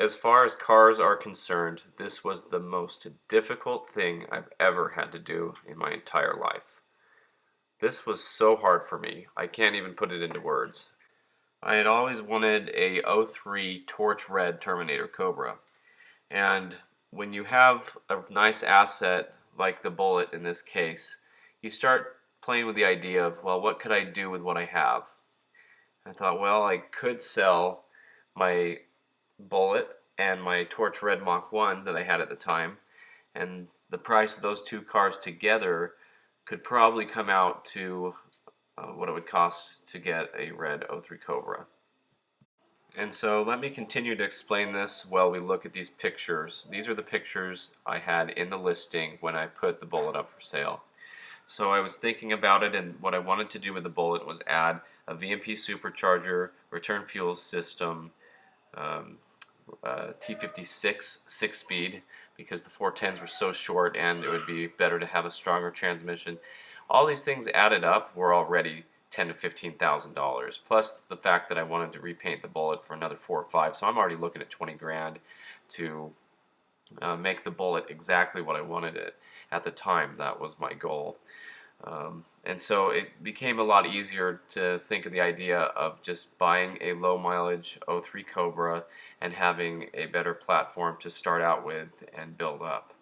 As far as cars are concerned, this was the most difficult thing I've ever had to do in my entire life. This was so hard for me, I can't even put it into words. I had always wanted a '03 torch red Terminator Cobra, and when you have a nice asset like the Bullitt in this case, you start playing with the idea of, well, what could I do with what I have? I thought, well, I could sell my Bullitt and my Torch Red Mach 1 that I had at the time, and the price of those two cars together could probably come out to what it would cost to get a red '03 Cobra. And so let me continue to explain this while we look at these pictures. These are the pictures I had in the listing when I put the Bullitt up for sale. So I was thinking about it, and what I wanted to do with the Bullitt was add a VMP supercharger, return fuel system, T56 6-speed, because the 410s were so short and it would be better to have a stronger transmission. All these things added up were already $10,000 to $15,000, plus the fact that I wanted to repaint the Bullitt for another 4 or 5, so I'm already looking at 20 grand to make the Bullitt exactly what I wanted it at the time. That was my goal. And so it became a lot easier to think of the idea of just buying a low mileage '03 Cobra and having a better platform to start out with and build up.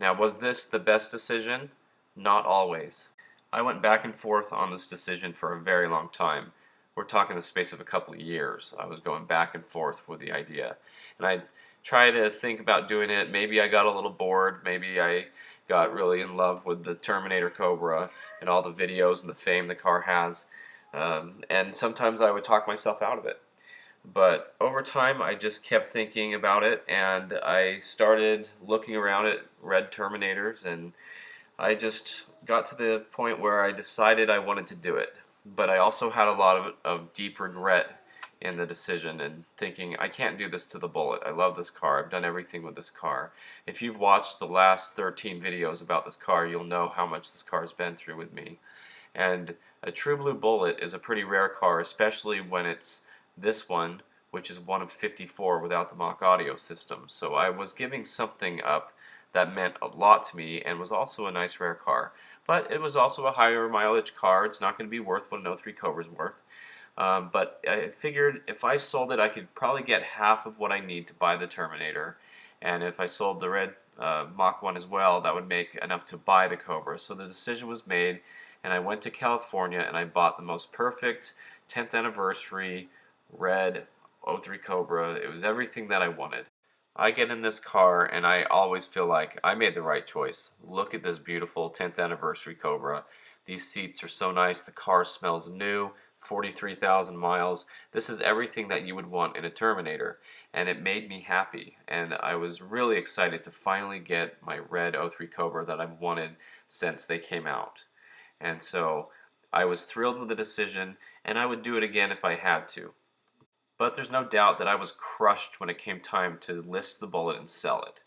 Now, was this the best decision? Not always. I went back and forth on this decision for a very long time. We're talking the space of a couple of years. I was going back and forth with the idea. And I tried to think about doing it. Maybe I got a little bored. Maybe I got really in love with the Terminator Cobra and all the videos and the fame the car has. And sometimes I would talk myself out of it. But over time, I just kept thinking about it, and I started looking around at red Terminators, and I just got to the point where I decided I wanted to do it. But I also had a lot of deep regret in the decision and thinking, I can't do this to the Bullitt. I love this car. I've done everything with this car. If you've watched the last 13 videos about this car, you'll know how much this car has been through with me. And a true blue Bullitt is a pretty rare car, especially when it's this one, which is one of 54 without the Mach audio system. So I was giving something up that meant a lot to me and was also a nice rare car. But it was also a higher mileage car. It's not going to be worth what an '03 Cobra is worth. But I figured if I sold it, I could probably get half of what I need to buy the Terminator. And if I sold the red Mach 1 as well, that would make enough to buy the Cobra. So the decision was made, and I went to California and I bought the most perfect 10th anniversary red '03 Cobra. It was everything that I wanted. I get in this car and I always feel like I made the right choice. Look at this beautiful 10th anniversary Cobra. These seats are so nice. The car smells new. 43,000 miles. This is everything that you would want in a Terminator, and it made me happy, and I was really excited to finally get my red '03 Cobra that I've wanted since they came out. And so I was thrilled with the decision, and I would do it again if I had to. But there's no doubt that I was crushed when it came time to list the Bullitt and sell it.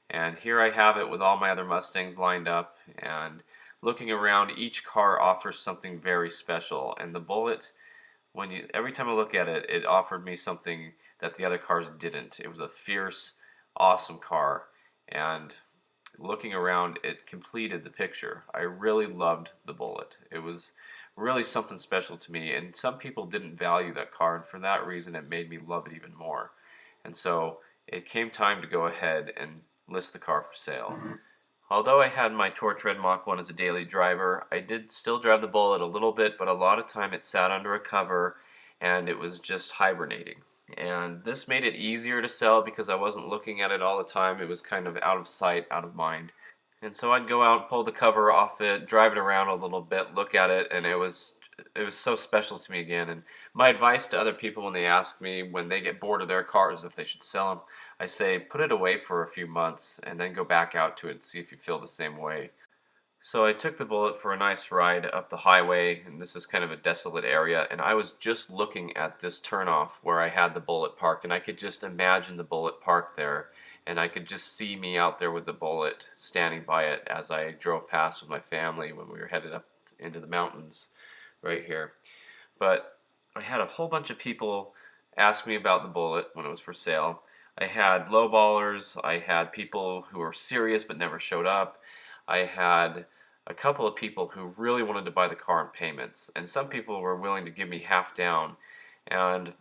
And here I have it with all my other Mustangs lined up, and looking around, each car offers something very special. And the Bullitt, every time I look at it, it offered me something that the other cars didn't. It was a fierce, awesome car, and looking around, it completed the picture. I really loved the Bullitt. It was really something special to me, and some people didn't value that car, and for that reason it made me love it even more. And so it came time to go ahead and list the car for sale. Although I had my Torch Red Mach 1 as a daily driver, I did still drive the Bullitt a little bit, but a lot of time it sat under a cover and it was just hibernating. And this made it easier to sell because I wasn't looking at it all the time. It was kind of out of sight, out of mind. And so I'd go out and pull the cover off it, drive it around a little bit, look at it, and it was so special to me again. And my advice to other people when they ask me when they get bored of their cars if they should sell them, I say put it away for a few months and then go back out to it and see if you feel the same way. So I took the Bullitt for a nice ride up the highway, and this is kind of a desolate area, and I was just looking at this turnoff where I had the Bullitt parked, and I could just imagine the Bullitt parked there, and I could just see me out there with the Bullitt standing by it as I drove past with my family when we were headed up into the mountains right here. But I had a whole bunch of people ask me about the Bullitt when it was for sale. I had lowballers, I had people who were serious but never showed up. I had a couple of people who really wanted to buy the car in payments, and some people were willing to give me half down. And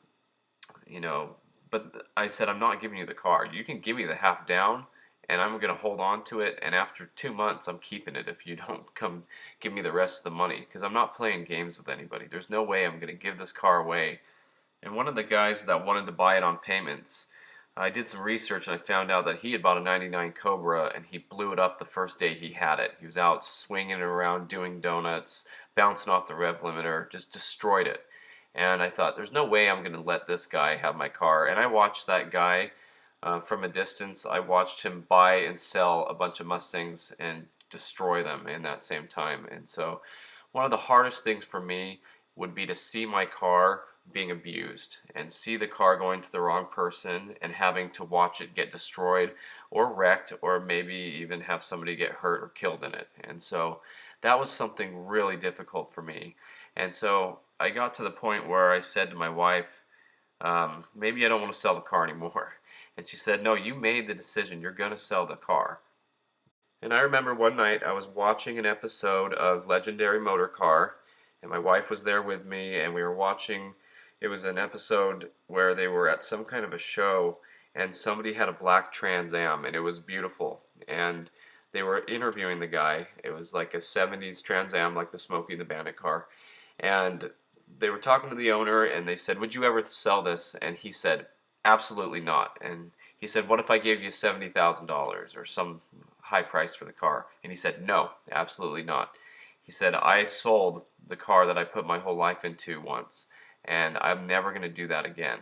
you know, but I said, I'm not giving you the car. You can give me the half down, and I'm going to hold on to it. And after 2 months, I'm keeping it if you don't come give me the rest of the money, because I'm not playing games with anybody. There's no way I'm going to give this car away. And one of the guys that wanted to buy it on payments, I did some research and I found out that he had bought a 99 Cobra and he blew it up the first day he had it. He was out swinging it around, doing donuts, bouncing off the rev limiter, just destroyed it. And I thought, there's no way I'm going to let this guy have my car. And I watched that guy from a distance. I watched him buy and sell a bunch of Mustangs and destroy them in that same time. And so one of the hardest things for me would be to see my car being abused and see the car going to the wrong person and having to watch it get destroyed or wrecked, or maybe even have somebody get hurt or killed in it. And so that was something really difficult for me. And so I got to the point where I said to my wife, maybe I don't want to sell the car anymore. And she said, no, you made the decision. You're going to sell the car. And I remember one night I was watching an episode of Legendary Motor Car, and my wife was there with me, and we were watching. It was an episode where they were at some kind of a show, and somebody had a black Trans Am, and it was beautiful. And they were interviewing the guy. It was like a 70s Trans Am, like the Smokey and the Bandit car. And they were talking to the owner, and they said, would you ever sell this? And he said, absolutely not. And he said, what if I gave you $70,000 or some high price for the car? And he said, no, absolutely not. He said, I sold the car that I put my whole life into once, and I'm never going to do that again.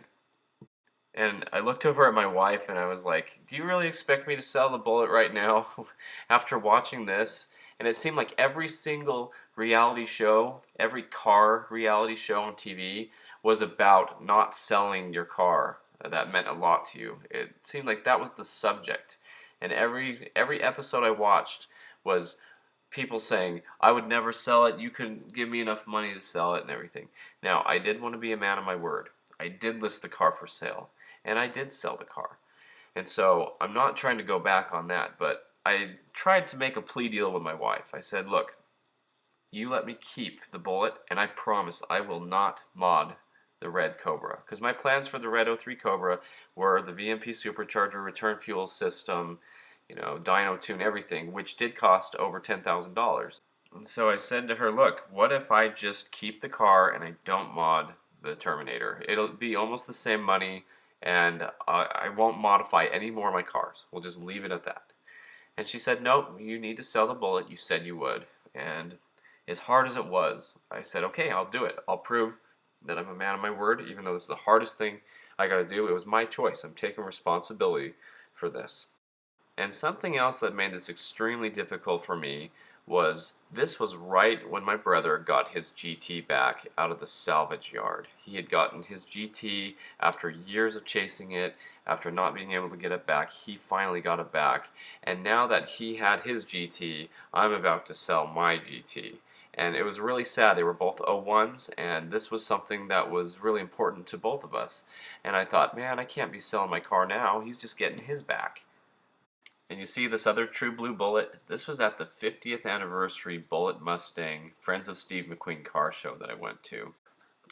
And I looked over at my wife and I was like, do you really expect me to sell the Bullitt right now after watching this? And it seemed like every single reality show, every car reality show on TV was about not selling your car. That meant a lot to you. It seemed like that was the subject. And every episode I watched was people saying, I would never sell it, you couldn't give me enough money to sell it and everything. Now, I did want to be a man of my word. I did list the car for sale, and I did sell the car. And so I'm not trying to go back on that, but I tried to make a plea deal with my wife. I said, look, you let me keep the Bullitt, and I promise I will not mod the red Cobra. Because my plans for the red '03 Cobra were the VMP supercharger, return fuel system, dyno tune, everything, which did cost over $10,000. And so I said to her, look, what if I just keep the car and I don't mod the Terminator? It'll be almost the same money, and I won't modify any more of my cars. We'll just leave it at that. And she said, nope, you need to sell the Bullitt. You said you would. And as hard as it was, I said, okay, I'll do it. I'll prove that I'm a man of my word, even though this is the hardest thing I got to do. It was my choice. I'm taking responsibility for this. And something else that made this extremely difficult for me was this was right when my brother got his GT back out of the salvage yard. He had gotten his GT after years of chasing it, after not being able to get it back. He finally got it back. And now that he had his GT, I'm about to sell my GT. And it was really sad. They were both 01s, and this was something that was really important to both of us. And I thought, man, I can't be selling my car now. He's just getting his back. And you see this other True Blue Bullitt. This was at the 50th anniversary Bullitt Mustang Friends of Steve McQueen car show that I went to.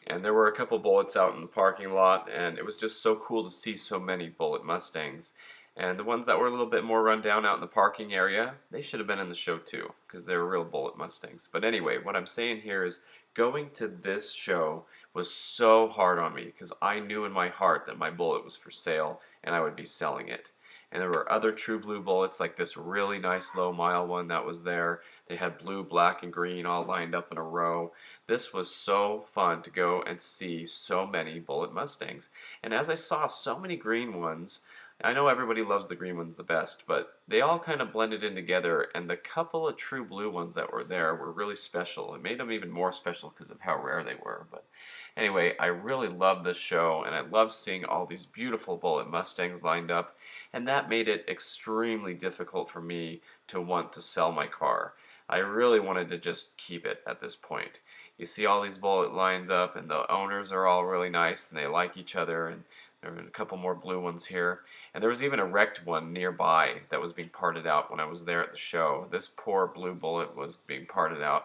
And there were a couple Bullitts out in the parking lot, and it was just so cool to see so many Bullitt Mustangs. And the ones that were a little bit more run down out in the parking area, they should have been in the show too, because they were real Bullitt Mustangs. But anyway, what I'm saying here is going to this show was so hard on me, because I knew in my heart that my Bullitt was for sale and I would be selling it. And there were other True Blue Bullitts, like this really nice low mile one that was there. They had blue, black, and green all lined up in a row. This was so fun to go and see so many Bullitt Mustangs. And as I saw so many green ones, I know everybody loves the green ones the best, but they all kind of blended in together, and the couple of True Blue ones that were there were really special. It made them even more special because of how rare they were. But anyway, I really loved this show, and I loved seeing all these beautiful Bullitt Mustangs lined up, and that made it extremely difficult for me to want to sell my car. I really wanted to just keep it at this point. You see all these Bullitt lined up, and the owners are all really nice, and they like each other, and There were a couple more blue ones here. And there was even a wrecked one nearby that was being parted out when I was there at the show. This poor blue Bullitt was being parted out.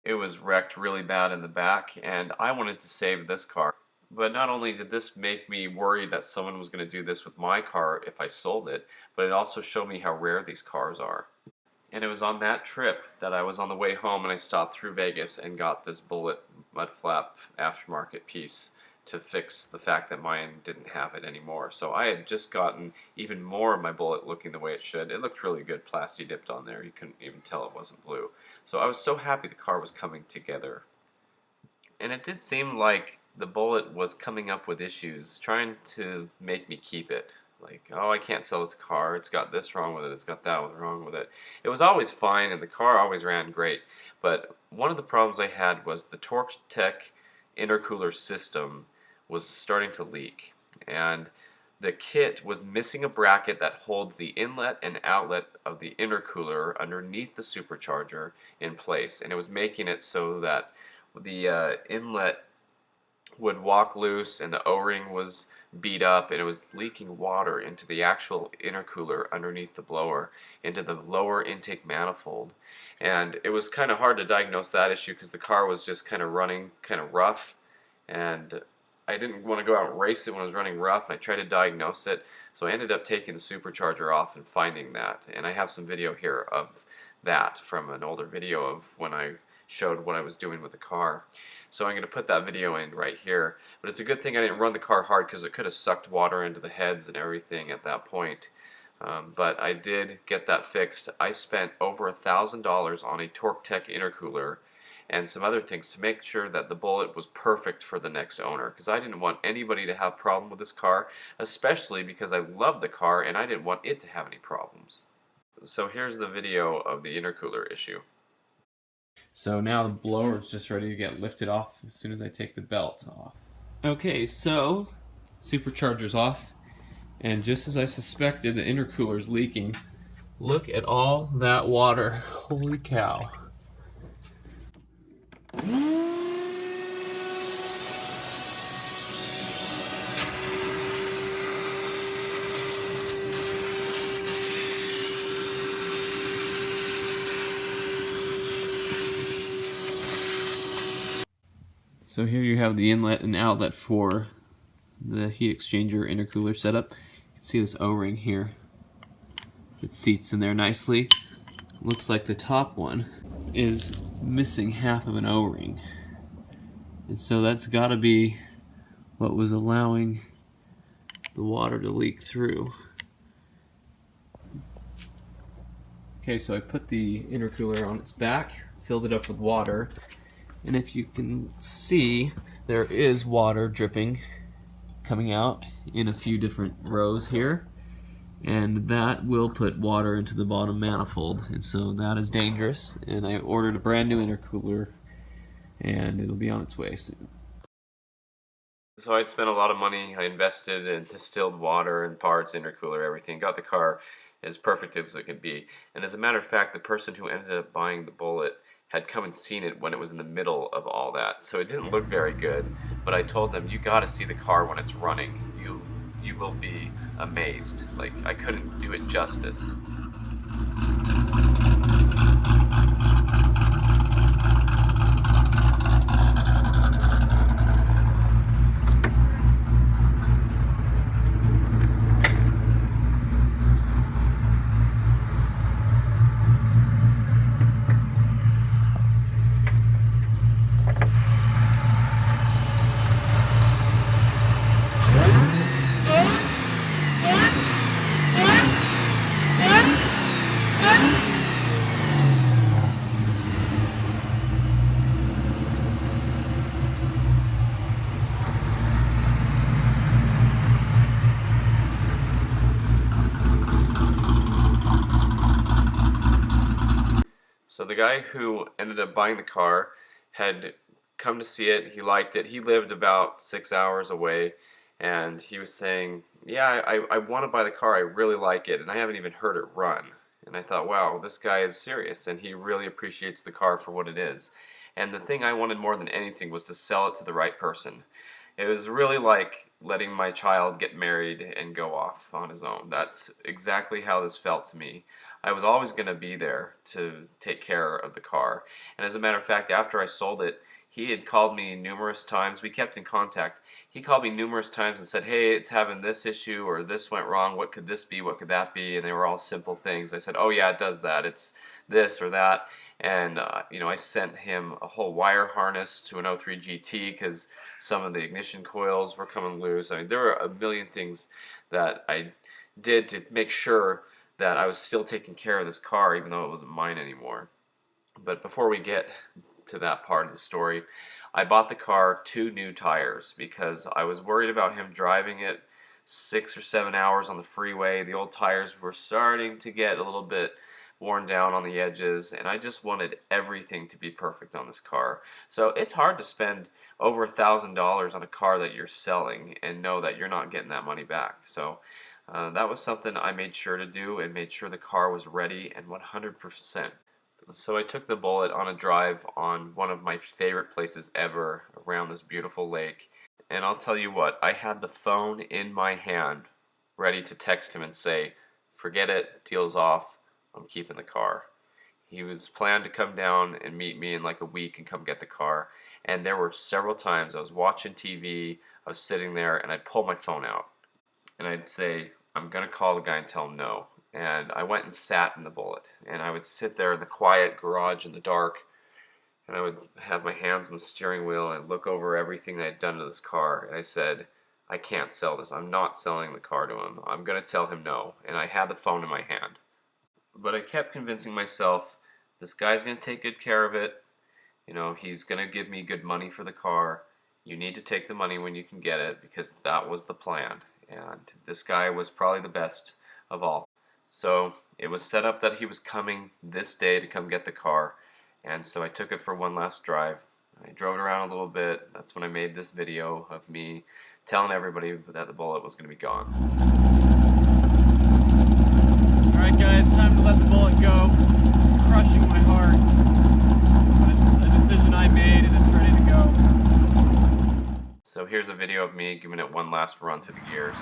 It was wrecked really bad in the back, and I wanted to save this car. But not only did this make me worried that someone was going to do this with my car if I sold it, but it also showed me how rare these cars are. And it was on that trip that I was on the way home and I stopped through Vegas and got this Bullitt mud flap aftermarket piece to fix the fact that mine didn't have it anymore. So I had just gotten even more of my Bullitt looking the way it should. It looked really good, plasti dipped on there. You couldn't even tell it wasn't blue. So I was so happy the car was coming together. And it did seem like the Bullitt was coming up with issues, trying to make me keep it. Like, oh, I can't sell this car. It's got this wrong with it. It's got that wrong with it. It was always fine, and the car always ran great. But one of the problems I had was the Torque Tech intercooler system was starting to leak. And the kit was missing a bracket that holds the inlet and outlet of the intercooler underneath the supercharger in place. And it was making it so that the inlet would walk loose and the O-ring was beat up and it was leaking water into the actual intercooler underneath the blower into the lower intake manifold. And it was kind of hard to diagnose that issue because the car was just kind of running kind of rough, and I didn't want to go out and race it when it was running rough, and I tried to diagnose it. So I ended up taking the supercharger off and finding that, and I have some video here of that from an older video of when I showed what I was doing with the car. So I'm going to put that video in right here. But it's a good thing I didn't run the car hard because it could have sucked water into the heads and everything at that point. But I did get that fixed. I spent over $1,000 on a Torque Tech intercooler and some other things to make sure that the Bullitt was perfect for the next owner, because I didn't want anybody to have a problem with this car, especially because I loved the car and I didn't want it to have any problems. So here's the video of the intercooler issue. So now the blower is just ready to get lifted off as soon as I take the belt off. Okay, so supercharger's off, and just as I suspected, the intercooler is leaking. Look at all that water. Holy cow. So here you have the inlet and outlet for the heat exchanger intercooler setup. You can see this O-ring here. It seats in there nicely. Looks like the top one is missing half of an O-ring. And so that's got to be what was allowing the water to leak through. Okay, so I put the intercooler on its back, filled it up with water, and if you can see, there is water dripping coming out in a few different rows here, and that will put water into the bottom manifold, and so that is dangerous. And I ordered a brand new intercooler, and it'll be on its way soon. So I'd spent a lot of money. I invested in distilled water and parts, intercooler, everything. Got the car as perfect as it could be. And as a matter of fact, the person who ended up buying the Bullitt had come and seen it when it was in the middle of all that. So it didn't look very good, but I told them, you got to see the car when it's running. You will be amazed. Like, I couldn't do it justice. So the guy who ended up buying the car had come to see it. He liked it. He lived about 6 hours away, and he was saying, yeah, I want to buy the car. I really like it, and I haven't even heard it run. And I thought, wow, this guy is serious, and he really appreciates the car for what it is. And the thing I wanted more than anything was to sell it to the right person. It was really like letting my child get married and go off on his own. That's exactly how this felt to me. I was always going to be there to take care of the car. And as a matter of fact, after I sold it, he had called me numerous times. We kept in contact. He called me numerous times and said, hey, it's having this issue, or this went wrong. What could this be? What could that be? And they were all simple things. I said, oh yeah, it does that. It's this or that. And I sent him a whole wire harness to an 03 GT because some of the ignition coils were coming loose. I mean, there were a million things that I did to make sure that I was still taking care of this car, even though it wasn't mine anymore. But before we get to that part of the story, I bought the car 2 new tires because I was worried about him driving it 6 or 7 hours on the freeway. The old tires were starting to get a little bit worn down on the edges, and I just wanted everything to be perfect on this car. So it's hard to spend over $1,000 on a car that you're selling and know that you're not getting that money back. So that was something I made sure to do, and made sure the car was ready and 100%. So I took the Bullitt on a drive on one of my favorite places ever around this beautiful lake. And I'll tell you what, I had the phone in my hand ready to text him and say, forget it, deal's off, I'm keeping the car. He was planned to come down and meet me in like a week and come get the car. And there were several times I was watching TV, I was sitting there, and I'd pull my phone out. And I'd say, I'm going to call the guy and tell him no. And I went and sat in the Bullitt. And I would sit there in the quiet garage in the dark. And I would have my hands on the steering wheel and look over everything I had done to this car. And I said, I can't sell this. I'm not selling the car to him. I'm going to tell him no. And I had the phone in my hand. But I kept convincing myself, this guy's going to take good care of it. He's going to give me good money for the car. You need to take the money when you can get it, because that was the plan. And this guy was probably the best of all. So it was set up that he was coming this day to come get the car. And so I took it for one last drive. I drove it around a little bit. That's when I made this video of me telling everybody that the Bullitt was going to be gone. Alright guys, time to let the Bullitt go. This is crushing my heart. But it's a decision I made and it's ready to go. So here's a video of me giving it one last run through the gears.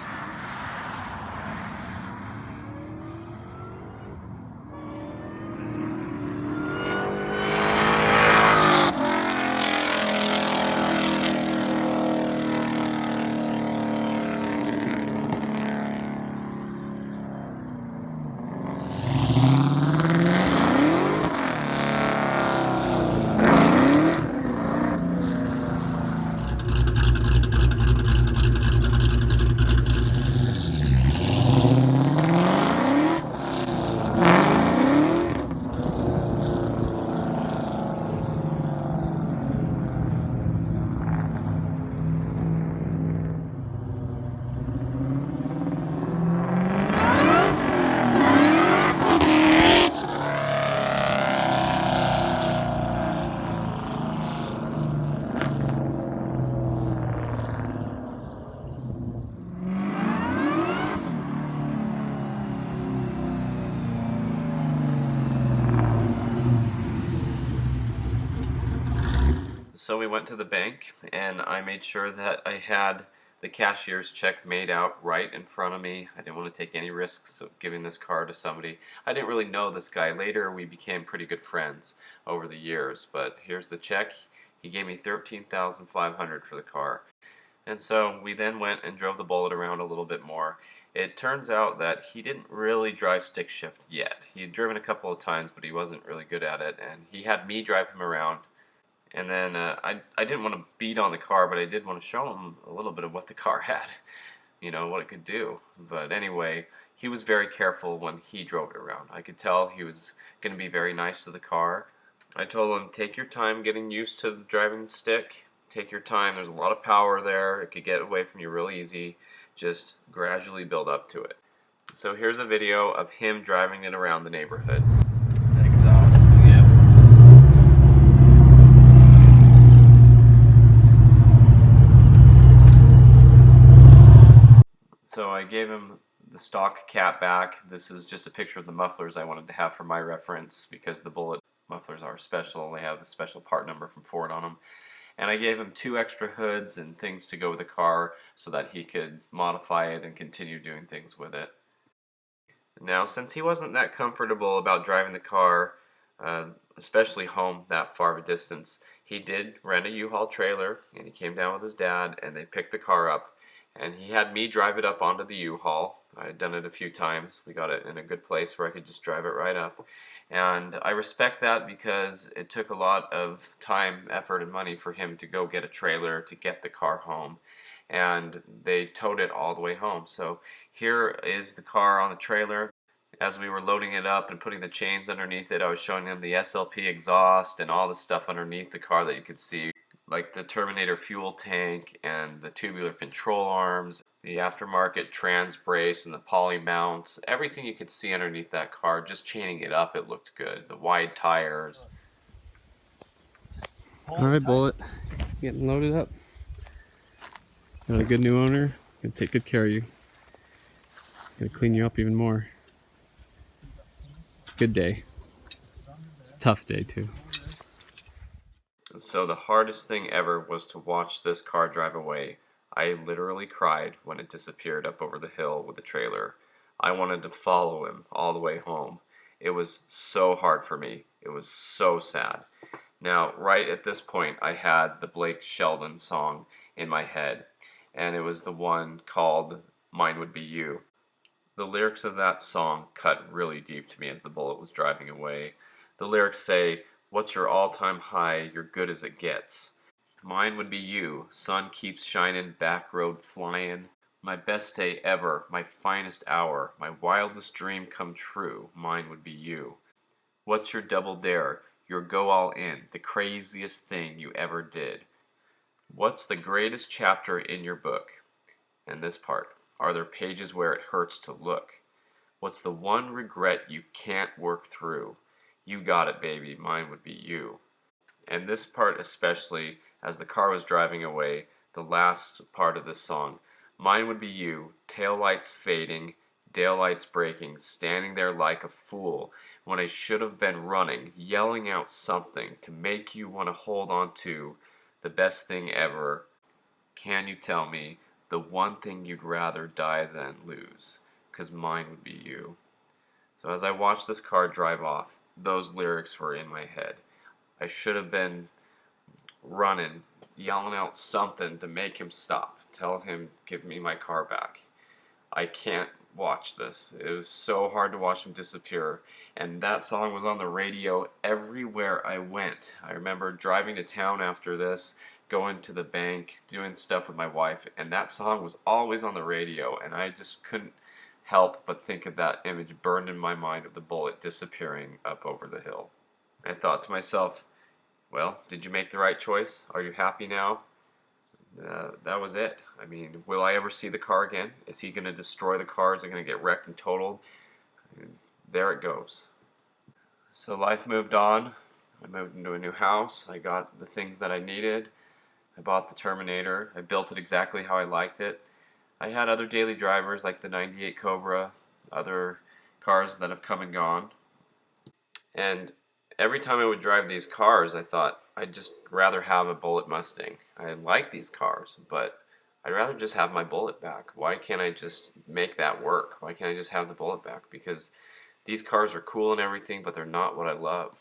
So we went to the bank, and I made sure that I had the cashier's check made out right in front of me. I didn't want to take any risks of giving this car to somebody. I didn't really know this guy. Later we became pretty good friends over the years, but here's the check. He gave me $13,500 for the car. And so we then went and drove the Bullitt around a little bit more. It turns out that he didn't really drive stick shift yet. He had driven a couple of times, but he wasn't really good at it, and he had me drive him around. And then I didn't want to beat on the car, but I did want to show him a little bit of what the car had, what it could do. But anyway, he was very careful when he drove it around. I could tell he was going to be very nice to the car. I told him, take your time getting used to driving the stick. Take your time. There's a lot of power there. It could get away from you real easy. Just gradually build up to it. So here's a video of him driving it around the neighborhood. Exhaust. Yep. So I gave him the stock cap back. This is just a picture of the mufflers I wanted to have for my reference, because the Bullitt mufflers are special. They have a special part number from Ford on them. And I gave him 2 extra hoods and things to go with the car so that he could modify it and continue doing things with it. Now, since he wasn't that comfortable about driving the car, uh, especially home that far of a distance, he did rent a U-Haul trailer, and he came down with his dad, and they picked the car up, and he had me drive it up onto the U-Haul. I had done it a few times. We got it in a good place where I could just drive it right up, and I respect that because it took a lot of time, effort, and money for him to go get a trailer to get the car home, and they towed it all the way home. So here is the car on the trailer. As we were loading it up and putting the chains underneath it, I was showing him the SLP exhaust and all the stuff underneath the car that you could see, like the Terminator fuel tank and the tubular control arms, the aftermarket trans brace and the poly mounts, everything you could see underneath that car. Just chaining it up, it looked good. The wide tires. Alright, Bullitt, getting loaded up. Got a good new owner. Gonna take good care of you. Gonna clean you up even more. It's a good day. It's a tough day too. So the hardest thing ever was to watch this car drive away. I literally cried when it disappeared up over the hill with the trailer. I wanted to follow him all the way home. It was so hard for me. It was so sad. Now, right at this point, I had the Blake Shelton song in my head, and it was the one called Mine Would Be You. The lyrics of that song cut really deep to me as the Bullitt was driving away. The lyrics say, "What's your all-time high? You're good as it gets. Mine would be you. Sun keeps shining, back road flying. My best day ever, my finest hour, my wildest dream come true. Mine would be you. What's your double dare? Your go all in, the craziest thing you ever did. What's the greatest chapter in your book?" And this part. Are there pages where it hurts to look? What's the one regret you can't work through? You got it, baby, mine would be you. And this part especially, as the car was driving away, the last part of this song. Mine would be you, taillights fading, daylights breaking, standing there like a fool, when I should have been running, yelling out something to make you want to hold on to the best thing ever. Can you tell me the one thing you'd rather die than lose? 'Cause mine would be you. So as I watched this car drive off, those lyrics were in my head. I should have been running, yelling out something to make him stop, tell him give me my car back. I can't watch this. It was so hard to watch him disappear, and that song was on the radio everywhere I went. I remember driving to town after this, going to the bank, doing stuff with my wife, and that song was always on the radio, and I just couldn't help but think of that image burned in my mind of the Bullitt disappearing up over the hill. I thought to myself, well, did you make the right choice? Are you happy now? That was it. I mean, will I ever see the car again? Is he going to destroy the car? Is it going to get wrecked and totaled? And there it goes. So life moved on. I moved into a new house. I got the things that I needed. I bought the Terminator. I built it exactly how I liked it. I had other daily drivers like the 98 Cobra, other cars that have come and gone. And every time I would drive these cars, I thought I'd just rather have a Bullitt Mustang. I like these cars, but I'd rather just have my Bullitt back. Why can't I just make that work? Why can't I just have the Bullitt back? Because these cars are cool and everything, but they're not what I love.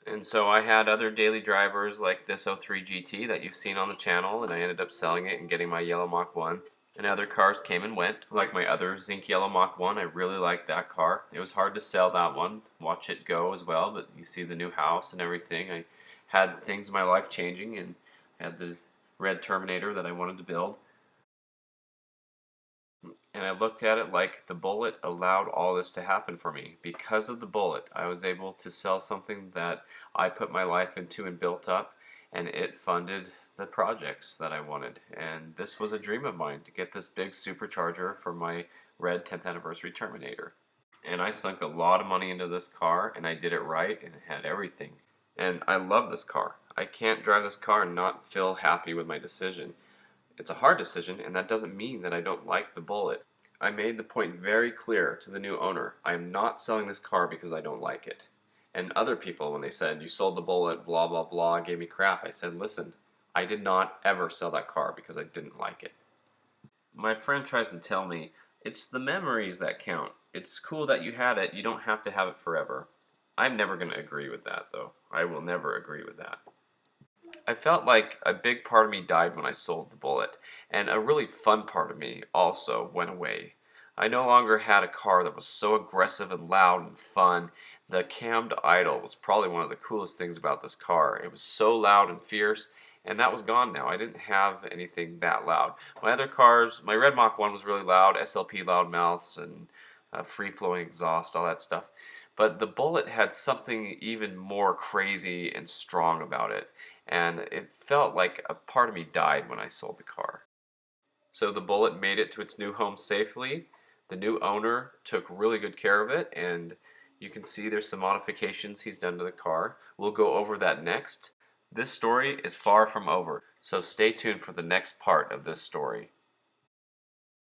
And so I had other daily drivers like this 03 GT that you've seen on the channel, and I ended up selling it and getting my yellow Mach 1. And other cars came and went, like my other zinc yellow Mach 1. I really liked that car. It was hard to sell that one, watch it go as well, but you see the new house and everything. I had things in my life changing and had the red Terminator that I wanted to build. And I look at it like the Bullitt allowed all this to happen for me. Because of the Bullitt, I was able to sell something that I put my life into and built up, and it funded the projects that I wanted. And this was a dream of mine, to get this big supercharger for my red 10th anniversary Terminator. And I sunk a lot of money into this car, and I did it right, and it had everything. And I love this car. I can't drive this car and not feel happy with my decision. It's a hard decision, and that doesn't mean that I don't like the Bullitt. I made the point very clear to the new owner. I am not selling this car because I don't like it. And other people, when they said, you sold the Bullitt, blah, blah, blah, gave me crap, I said, listen, I did not ever sell that car because I didn't like it. My friend tries to tell me it's the memories that count. It's cool that you had it, you don't have to have it forever. I'm never going to agree with that, though. I will never agree with that. I felt like a big part of me died when I sold the Bullitt, and a really fun part of me also went away. I no longer had a car that was so aggressive and loud and fun. The cammed idle was probably one of the coolest things about this car. It was so loud and fierce, and that was gone now. I didn't have anything that loud. My other cars, my Red Mach 1 was really loud, SLP loudmouths and free-flowing exhaust, all that stuff. But the Bullitt had something even more crazy and strong about it, and it felt like a part of me died when I sold the car. So the Bullitt made it to its new home safely. The new owner took really good care of it, and you can see there's some modifications he's done to the car. We'll go over that next. This story is far from over, so stay tuned for the next part of this story.